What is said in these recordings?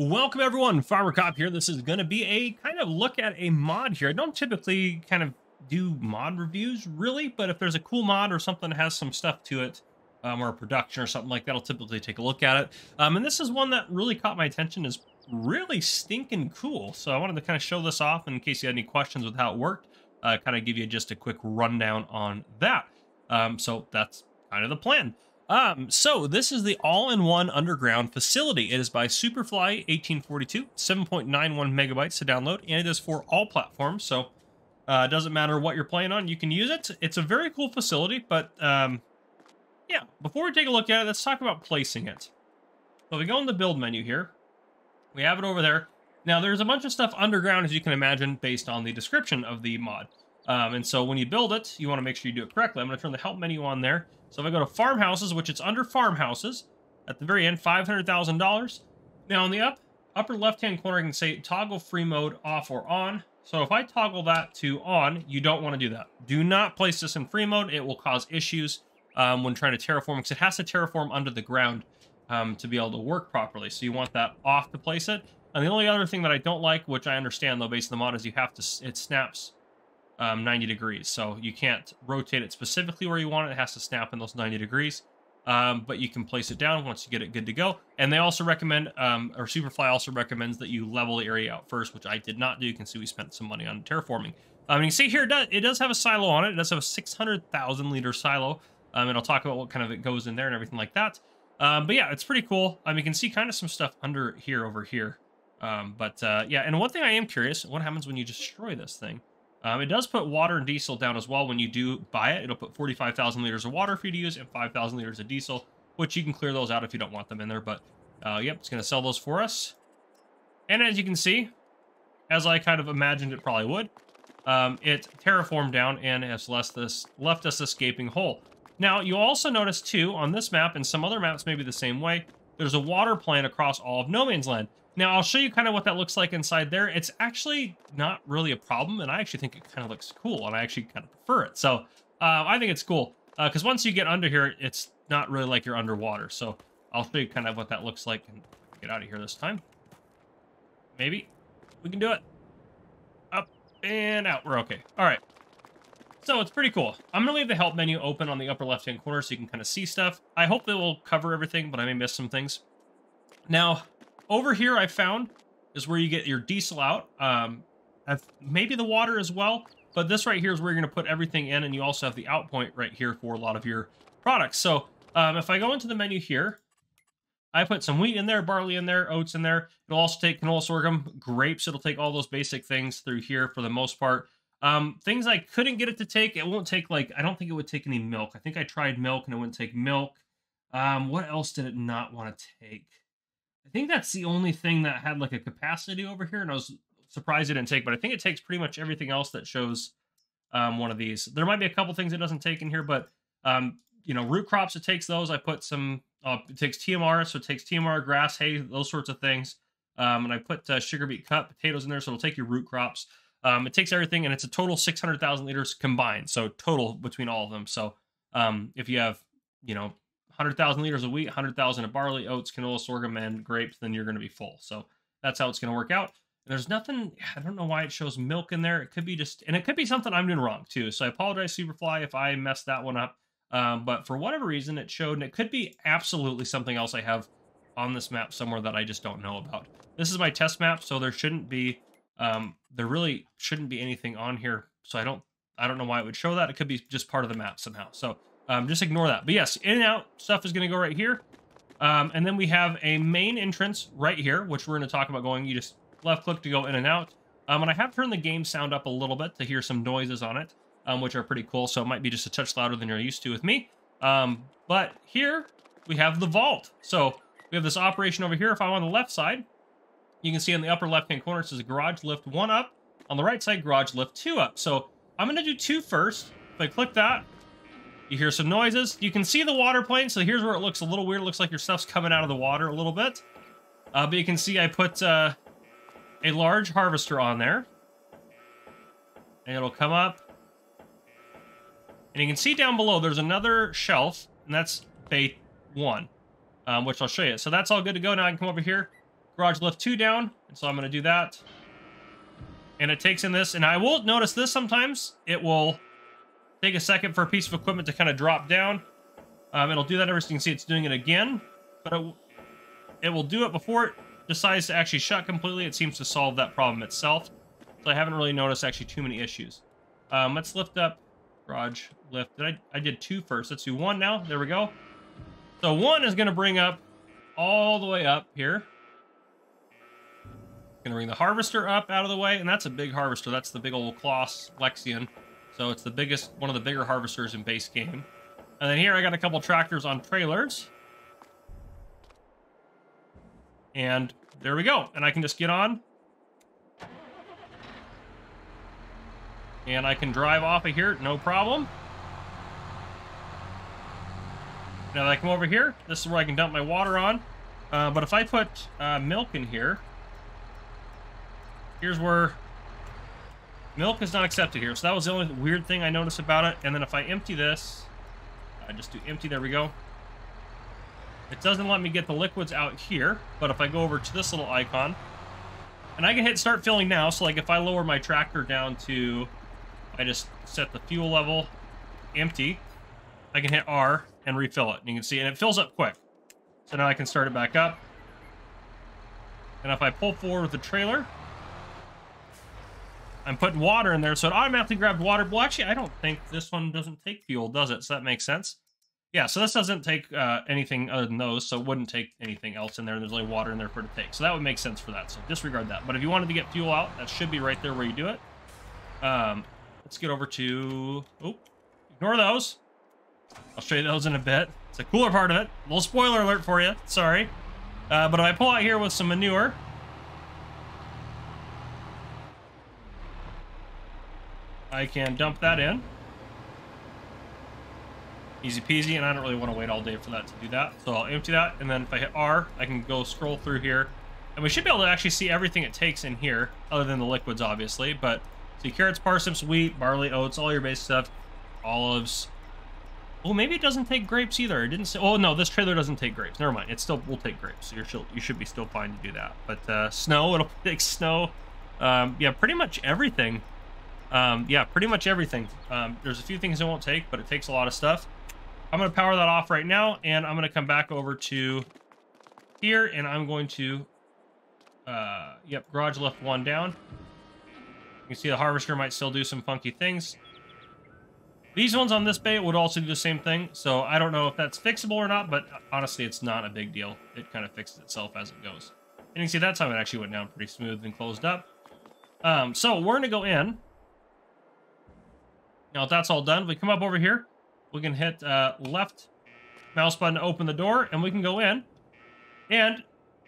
Welcome everyone, Farmer Cop here. This is going to be a kind of look at a mod here. I don't typically kind of do mod reviews really, but if there's a cool mod or something that has some stuff to it, or a production or something like that, I'll typically take a look at it. And this is one that really caught my attention, is really stinking cool. So I wanted to kind of show this off in case you had any questions with how it worked, kind of give you just a quick rundown on that. So that's kind of the plan. So this is the all-in-one underground facility. It is by Superfly 1842, 7.91 megabytes to download, and it is for all platforms. So it doesn't matter what you're playing on, you can use it. It's a very cool facility, but yeah, before we take a look at it, let's talk about placing it. So we go in the build menu here. We have it over there. Now there's a bunch of stuff underground, as you can imagine, based on the description of the mod. And so when you build it, you want to make sure you do it correctly. I'm going to turn the help menu on there. So if I go to farmhouses, which it's under farmhouses, at the very end, $500,000. Now in the upper left-hand corner, I can say toggle free mode off or on. So if I toggle that to on, you don't want to do that. Do not place this in free mode. It will cause issues when trying to terraform, because it has to terraform under the ground to be able to work properly. So you want that off to place it. And the only other thing that I don't like, which I understand though based on the mod, is you have to, it snaps 90 degrees. So you can't rotate it specifically where you want it. It has to snap in those 90 degrees. But you can place it down once you get it good to go. And they also recommend, or Superfly also recommends, that you level the area out first, which I did not do. You can see we spent some money on terraforming. You can see here, it does have a silo on it. It does have a 600,000 liter silo. And I'll talk about what kind of it goes in there and everything like that. But yeah, it's pretty cool. You can see kind of some stuff under here, over here. Yeah, and one thing I am curious, what happens when you destroy this thing? It does put water and diesel down as well when you do buy it. It'll put 45,000 liters of water for you to use and 5,000 liters of diesel, which you can clear those out if you don't want them in there. But yep, it's going to sell those for us. And as you can see, as I kind of imagined it probably would, it terraformed down and has left us this gaping hole. Now, you'll also notice too, on this map and some other maps maybe the same way, there's a water plant across all of No Man's Land. Now, I'll show you kind of what that looks like inside there. It's actually not really a problem, and I actually think it kind of looks cool, and I actually kind of prefer it. So, I think it's cool, because once you get under here, it's not really like you're underwater. So, I'll show you kind of what that looks like, and get out of here this time. Maybe. We can do it. Up and out. We're okay. All right. So, it's pretty cool. I'm going to leave the help menu open on the upper left-hand corner so you can kind of see stuff. I hope that will cover everything, but I may miss some things. Now, over here, I found, is where you get your diesel out. Maybe the water as well, but this right here is where you're going to put everything in, and you also have the out point right here for a lot of your products. So if I go into the menu here, I put some wheat in there, barley in there, oats in there. It'll also take canola, sorghum, grapes. It'll take all those basic things through here for the most part. Things I couldn't get it to take, it won't take, like, I don't think it would take any milk. I think I tried milk and it wouldn't take milk. What else did it not want to take? I think that's the only thing that had like a capacity over here, and I was surprised it didn't take, but I think it takes pretty much everything else that shows one of these. There might be a couple things it doesn't take in here, but you know, root crops, it takes those. I put some, it takes TMR, so it takes TMR, grass, hay, those sorts of things. And I put sugar beet cut potatoes in there, so it'll take your root crops. It takes everything, and it's a total 600,000 liters combined, so total between all of them. So if you have, you know, 100,000 liters of wheat, 100,000 of barley, oats, canola, sorghum, and grapes, then you're going to be full. So that's how it's going to work out. And there's nothing, I don't know why it shows milk in there. It could be just, and it could be something I'm doing wrong too. So I apologize, Superfly, if I messed that one up. But for whatever reason, it showed, and it could be absolutely something else I have on this map somewhere that I just don't know about. This is my test map, so there shouldn't be, there really shouldn't be anything on here. So I don't know why it would show that. It could be just part of the map somehow. So just ignore that. But yes, in and out stuff is going to go right here. And then we have a main entrance right here, which we're going to talk about going. You just left click to go in and out. And I have turned the game sound up a little bit to hear some noises on it, which are pretty cool. So it might be just a touch louder than you're used to with me. But here we have the vault. So we have this operation over here. If I'm on the left side, you can see in the upper left-hand corner, it says garage lift 1 up. On the right side, garage lift 2 up. So I'm going to do 2 first. If I click that, you hear some noises. You can see the water plane, so here's where it looks a little weird. It looks like your stuff's coming out of the water a little bit. But you can see I put a large harvester on there. And it'll come up. And you can see down below there's another shelf, and that's bay 1, which I'll show you. So that's all good to go. Now I can come over here. garage lift 2 down. And so I'm going to do that. And it takes in this. And I will notice this sometimes. It will take a second for a piece of equipment to kind of drop down. It'll do that every so you can see it's doing it again. But it will do it before it decides to actually shut completely. It seems to solve that problem itself. So I haven't really noticed actually too many issues. Let's lift up garage lift. I did 2 first. Let's do 1 now. There we go. So 1 is going to bring up all the way up here. Going to bring the harvester up out of the way. And that's a big harvester. That's the big old Kloss Lexion. So it's the biggest, one of the bigger harvesters in base game. And then here I got a couple tractors on trailers. And there we go. And I can just get on. And I can drive off of here, no problem. Now that I come over here, this is where I can dump my water on. But if I put milk in here, here's where milk is not accepted here. So that was the only weird thing I noticed about it. And then if I empty this, I just do empty, there we go. It doesn't let me get the liquids out here, but if I go over to this little icon, and I can hit start filling now, so like if I lower my tractor down to, I just set the fuel level empty, I can hit R and refill it. And you can see, and it fills up quick. So now I can start it back up. And if I pull forward with the trailer, I'm putting water in there, so it automatically grabbed water. Well, actually, I don't think this one doesn't take fuel, does it? So that makes sense. Yeah, so this doesn't take anything other than those, so it wouldn't take anything else in there. There's only water in there for it to take. So that would make sense for that, so disregard that. But if you wanted to get fuel out, that should be right there where you do it. Let's get over to... Oh, ignore those. I'll show you those in a bit. It's a cooler part of it. A little spoiler alert for you. Sorry. But if I pull out here with some manure... I can dump that in. Easy peasy, and I don't really want to wait all day for that to do that. So I'll empty that, and then if I hit R, I can go scroll through here. And we should be able to actually see everything it takes in here, other than the liquids, obviously. But see, carrots, parsnips, wheat, barley, oats, all your base stuff, olives. Oh, maybe it doesn't take grapes either. It didn't say. Oh, no, this trailer doesn't take grapes. Never mind. It still will take grapes. So you should be still fine to do that. But snow, it'll take snow. Yeah, pretty much everything. Yeah, pretty much everything. There's a few things it won't take, but it takes a lot of stuff. I'm going to power that off right now, and I'm going to come back over to here, and I'm going to, yep, garage lift 1 down. You can see the harvester might still do some funky things. These ones on this bay would also do the same thing, so I don't know if that's fixable or not, but honestly, it's not a big deal. It kind of fixes itself as it goes. And you can see that time it actually went down pretty smooth and closed up. So we're going to go in. Now, if that's all done, we come up over here. We can hit left mouse button to open the door, and we can go in. And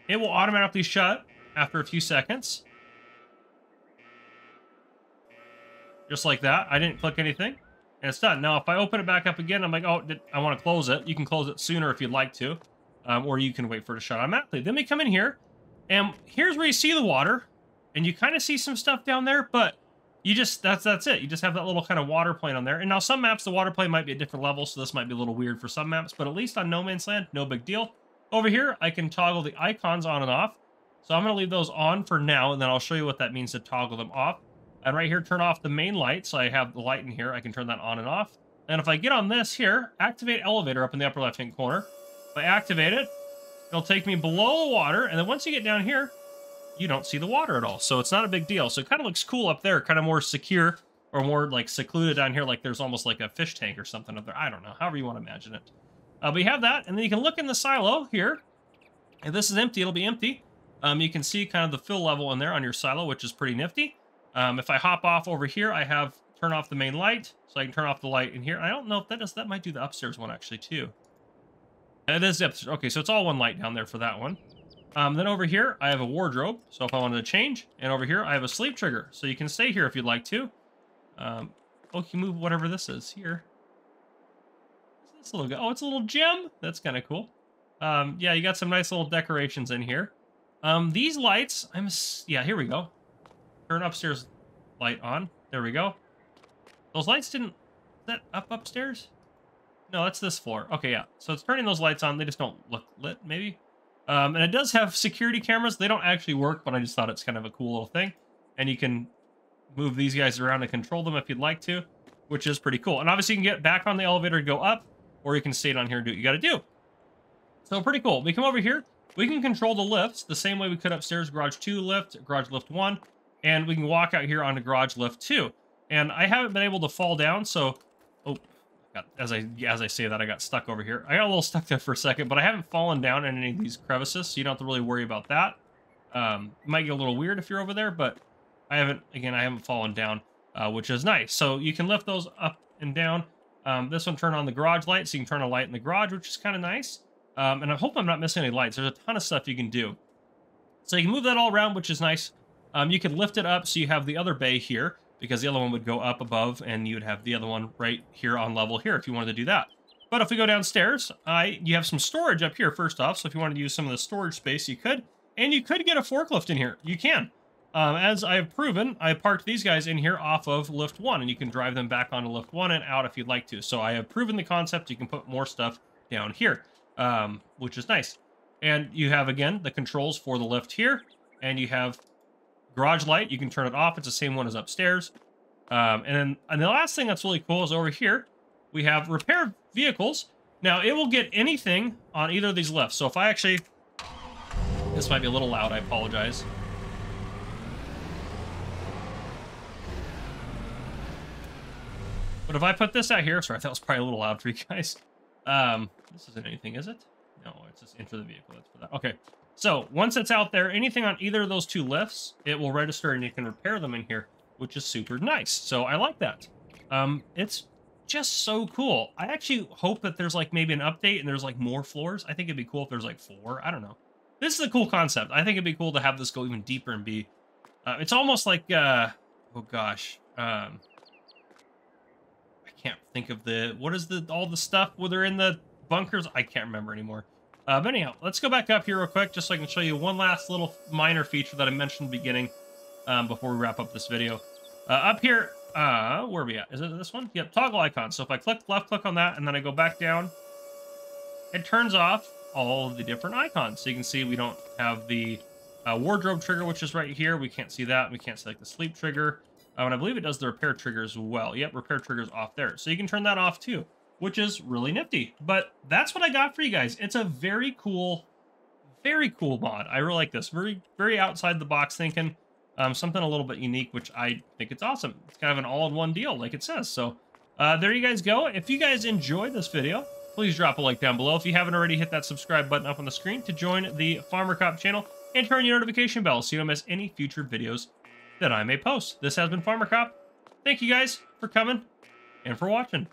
it will automatically shut after a few seconds. Just like that. I didn't click anything, and it's done. Now, if I open it back up again, I'm like, oh, I want to close it. You can close it sooner if you'd like to, or you can wait for it to shut automatically. Then we come in here, and here's where you see the water, and you kind of see some stuff down there, but you just, that's it. You just have that little kind of water plane on there. And now some maps, the water plane might be a different level, so this might be a little weird for some maps, but at least on No Man's Land, no big deal. Over here, I can toggle the icons on and off. So I'm going to leave those on for now, and then I'll show you what that means to toggle them off. And right here, turn off the main light, so I have the light in here. I can turn that on and off. And if I get on this here, activate elevator up in the upper left-hand corner. If I activate it, it'll take me below the water, and then once you get down here, you don't see the water at all. So it's not a big deal. So it kind of looks cool up there, kind of more secure or more like secluded down here, like there's almost like a fish tank or something up there. I don't know, however you want to imagine it. But you have that, and then you can look in the silo here. If this is empty, it'll be empty. You can see kind of the fill level in there on your silo, which is pretty nifty. If I hop off over here, I have turn off the main light, so I can turn off the light in here. I don't know if that does, that might do the upstairs one actually too. It is upstairs. Okay, so it's all one light down there for that one. Then over here, I have a wardrobe, so if I wanted to change. And over here, I have a sleep trigger, so you can stay here if you'd like to. Oh, you can move whatever this is here. What's this little guy? Oh, it's a little gem. That's kind of cool. Yeah, you got some nice little decorations in here. These lights, yeah, here we go. Turn upstairs light on. There we go. Those lights didn't, is that up upstairs? No, that's this floor. Okay, yeah. So it's turning those lights on. They just don't look lit, maybe. And it does have security cameras. They don't actually work, but I just thought it's kind of a cool little thing. And you can move these guys around and control them if you'd like to, which is pretty cool. And obviously you can get back on the elevator to go up, or you can stay down here and do what you got to do. So pretty cool. We come over here. We can control the lifts the same way we could upstairs. Garage 2 lift, garage lift 1, and we can walk out here onto garage lift 2. And I haven't been able to fall down, so as I say that, I got stuck over here. I got a little stuck there for a second, but I haven't fallen down in any of these crevices, so you don't have to really worry about that. It might get a little weird if you're over there, but I haven't fallen down, which is nice. So you can lift those up and down. This one turn on the garage light, so you can turn a light in the garage, which is kind of nice. And I hope I'm not missing any lights. There's a ton of stuff you can do. So you can move that all around, which is nice. You can lift it up so you have the other bay here, because the other one would go up above, and you would have the other one right here on level here if you wanted to do that. But if we go downstairs, you have some storage up here first off, so if you wanted to use some of the storage space, you could. And you could get a forklift in here. You can. As I have proven, I parked these guys in here off of lift 1, and you can drive them back onto lift 1 and out if you'd like to. So I have proven the concept. You can put more stuff down here, which is nice. And you have, again, the controls for the lift here, and you have garage light. You can turn it off. It's the same one as upstairs. And the last thing that's really cool is over here, we have repair vehicles. Now, it will get anything on either of these lifts. So if I actually... This might be a little loud. I apologize. But if I put this out here... Sorry, that was probably a little loud for you guys. This isn't anything, is it? No, it's just enter the vehicle. That's for that. Okay. So once it's out there, anything on either of those two lifts, it will register and you can repair them in here, which is super nice. So I like that. It's just so cool. I actually hope that there's like maybe an update and there's like more floors. I think it'd be cool if there's like 4. I don't know. This is a cool concept. I think it'd be cool to have this go even deeper and be... it's almost like... oh gosh. I can't think of the... What is all the stuff where they're in the bunkers? I can't remember anymore. But anyhow, let's go back up here real quick, just so I can show you one last little minor feature that I mentioned in the beginning, before we wrap up this video. Up here, where are we at? Is it this one? Yep, toggle icon. So if I left click on that, and then I go back down, it turns off all of the different icons. So you can see we don't have the wardrobe trigger, which is right here. We can't see that. We can't select the sleep trigger. And I believe it does the repair trigger as well. Yep, repair trigger's off there. So you can turn that off too, which is really nifty. But that's what I got for you guys. It's a very cool mod. I really like this. Very, very outside the box thinking. Something a little bit unique, which I think it's awesome. It's kind of an all-in-one deal, like it says. So there you guys go. If you guys enjoyed this video, please drop a like down below. If you haven't already, hit that subscribe button up on the screen to join the Farmer Cop channel and turn your notification bell so you don't miss any future videos that I may post. This has been Farmer Cop. Thank you guys for coming and for watching.